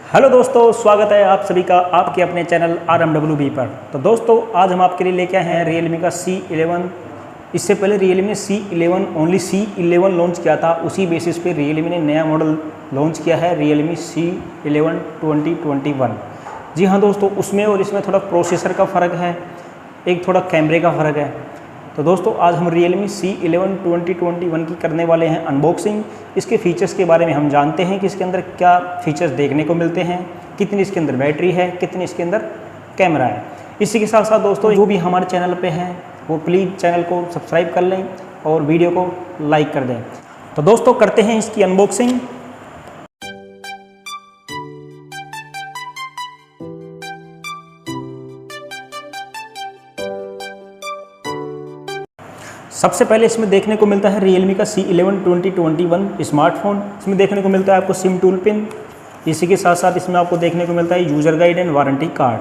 Hello दोस्तों, स्वागत है आप सभी का आपके अपने चैनल RMWB पर। तो दोस्तों आज हम आपके लिए लेके आए हैं Realme का C11। इससे पहले Realme ने C11 ओनली C11 लॉन्च किया था। उसी बेसिस पे Realme ने नया मॉडल लॉन्च किया है Realme C11 2021। जी हाँ दोस्तों, उसमें और इसमें थोड़ा प्रोसेसर का फ़र्क है, एक थोड़ा कैमरे का फ़र्क है। तो दोस्तों आज हम Realme C11 2021 की करने वाले हैं अनबॉक्सिंग। इसके फीचर्स के बारे में हम जानते हैं कि इसके अंदर क्या फीचर्स देखने को मिलते हैं, कितनी इसके अंदर बैटरी है, कितनी इसके अंदर कैमरा है। इसी के साथ साथ दोस्तों जो भी हमारे चैनल पे हैं वो प्लीज़ चैनल को सब्सक्राइब कर लें और वीडियो को लाइक कर दें। तो दोस्तों करते हैं इसकी अनबॉक्सिंग। सबसे पहले इसमें देखने को मिलता है Realme का C11 2021 स्मार्टफोन। इसमें देखने को मिलता है आपको सिम टूल पिन। इसी के साथ साथ इसमें आपको देखने को मिलता है user guide and warranty card.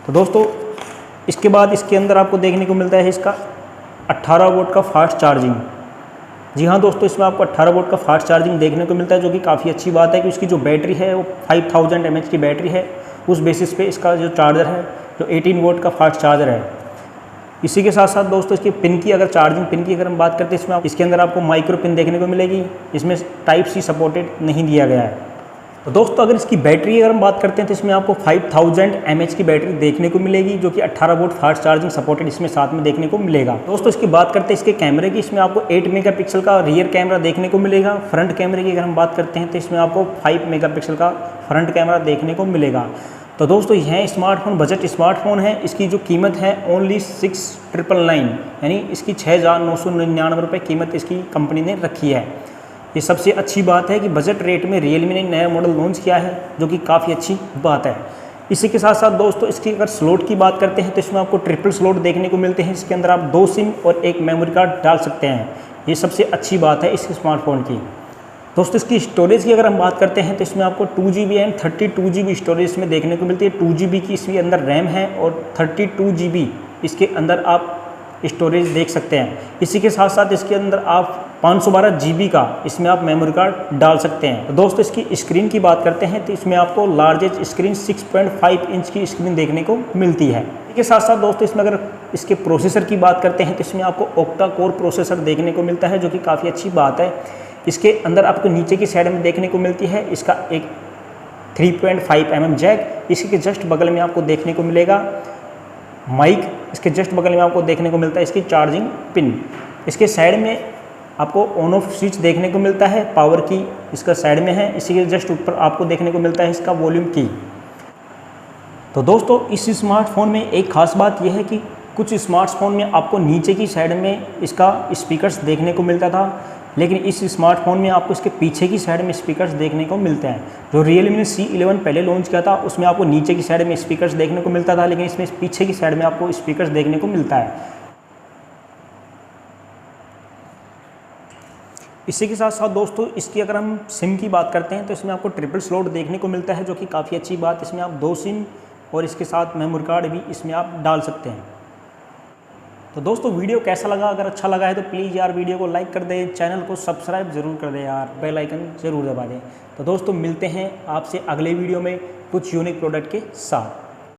तो दोस्तों इसके बाद इसके अंदर आपको देखने को मिलता है इसका 18 वोल्ट का फास्ट चार्जिंग। जी हाँ दोस्तों, इसमें आपको 18 वोल्ट का फास्ट चार्जिंग देखने को मिलता है, जो कि काफ़ी अच्छी बात है कि उसकी जो बैटरी है वो 5000 mAh की बैटरी है। उस बेसिस पे इसका जो चार्जर है जो 18 वोल्ट का फास्ट चार्जर है। इसी के साथ साथ दोस्तों इसकी पिन की चार्जिंग पिन की अगर हम बात करते हैं, इसमें इसके अंदर आपको माइक्रो पिन देखने को मिलेगी। इसमें टाइप सी सपोर्टेड नहीं दिया गया है। तो दोस्तों अगर इसकी बैटरी अगर हम बात करते हैं तो इसमें आपको 5000 mAh की बैटरी देखने को मिलेगी, जो कि 18 वोल्ट फास्ट चार्जिंग सपोर्टेड इसमें साथ में देखने को मिलेगा। दोस्तों इसकी बात करते हैं इसके कैमरे की, इसमें आपको 8 मेगापिक्सल का रियर कैमरा देखने को मिलेगा। फ्रंट कैमरे की अगर हम बात करते हैं तो इसमें आपको 5 मेगापिक्सल का फ्रंट कैमरा देखने को मिलेगा। तो दोस्तों यह स्मार्टफोन बजट स्मार्टफोन है। इसकी जो कीमत है ओनली 6999, यानी इसकी 6999 रुपये कीमत इसकी कंपनी ने रखी है। ये सबसे अच्छी बात है कि बजट रेट में Realme ने नया मॉडल लॉन्च किया है, जो कि काफ़ी अच्छी बात है। इसी के साथ साथ दोस्तों इसकी अगर स्लॉट की बात करते हैं तो इसमें आपको ट्रिपल स्लॉट देखने को मिलते हैं। इसके अंदर आप 2 सिम और 1 मेमोरी कार्ड डाल सकते हैं। ये सबसे अच्छी बात है इस स्मार्टफोन की। दोस्तों इसकी स्टोरेज की अगर हम बात करते हैं तो इसमें आपको 2GB एंड 32GB स्टोरेज इसमें देखने को मिलती है। 2GB की इसके अंदर रैम है और 32GB इसके अंदर आप स्टोरेज देख सकते हैं। इसी के साथ साथ इसके अंदर आप 512GB का इसमें आप मेमोरी कार्ड डाल सकते हैं। तो दोस्तों इसकी स्क्रीन की बात करते हैं तो इसमें आपको लार्जेस्ट स्क्रीन 6.5 इंच की स्क्रीन देखने को मिलती है। इसके साथ साथ दोस्तों इसमें अगर इसके प्रोसेसर की बात करते हैं तो इसमें आपको ऑक्टा कोर प्रोसेसर देखने को मिलता है, जो कि काफ़ी अच्छी बात है। इसके अंदर आपको नीचे की साइड में देखने को मिलती है इसका एक 3.5 mm जैक। इसी के जस्ट बगल में आपको देखने को मिलेगा माइक। इसके जस्ट बगल में आपको देखने को मिलता है इसकी चार्जिंग पिन। इसके साइड में आपको ऑन ऑफ स्विच देखने को मिलता है, पावर की इसका साइड में है। इसी के जस्ट ऊपर आपको देखने को मिलता है इसका वॉल्यूम की। तो दोस्तों इस स्मार्टफोन में एक खास बात यह है कि कुछ स्मार्टफोन में आपको नीचे की साइड में इसका स्पीकर्स देखने को मिलता था, लेकिन इस स्मार्टफोन में आपको इसके पीछे की साइड में स्पीकर्स देखने को मिलते हैं। जो Realme ने C11 पहले लॉन्च किया था उसमें आपको नीचे की साइड में स्पीकर्स देखने को मिलता था, लेकिन इसमें पीछे की साइड में आपको स्पीकर्स देखने को मिलता है। इसी के साथ साथ दोस्तों इसकी अगर हम सिम की बात करते हैं तो इसमें आपको ट्रिपल स्लॉट देखने को मिलता है, जो कि काफ़ी अच्छी बात। इसमें आप 2 सिम और इसके साथ मेमोरी कार्ड भी इसमें आप डाल सकते हैं। तो दोस्तों वीडियो कैसा लगा? अगर अच्छा लगा है तो प्लीज़ यार वीडियो को लाइक कर दें, चैनल को सब्सक्राइब जरूर कर दें यार, बेल आइकन ज़रूर दबा दें। तो दोस्तों मिलते हैं आपसे अगले वीडियो में कुछ यूनिक प्रोडक्ट के साथ।